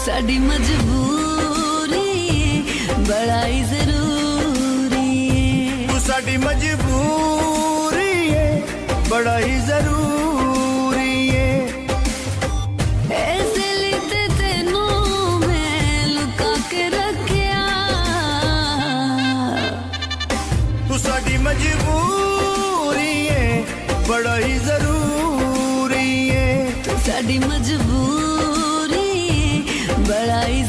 साडी मजबूरी बड़ा ही जरूरी है। तू साडी मजबूरी है बड़ा ही जरूरी है। ऐसे लिते तेनू मैं लुका के रखिया। तू साडी मजबूरी है बड़ा ही जरूरी है। साडी मजबूरी बड़ा ही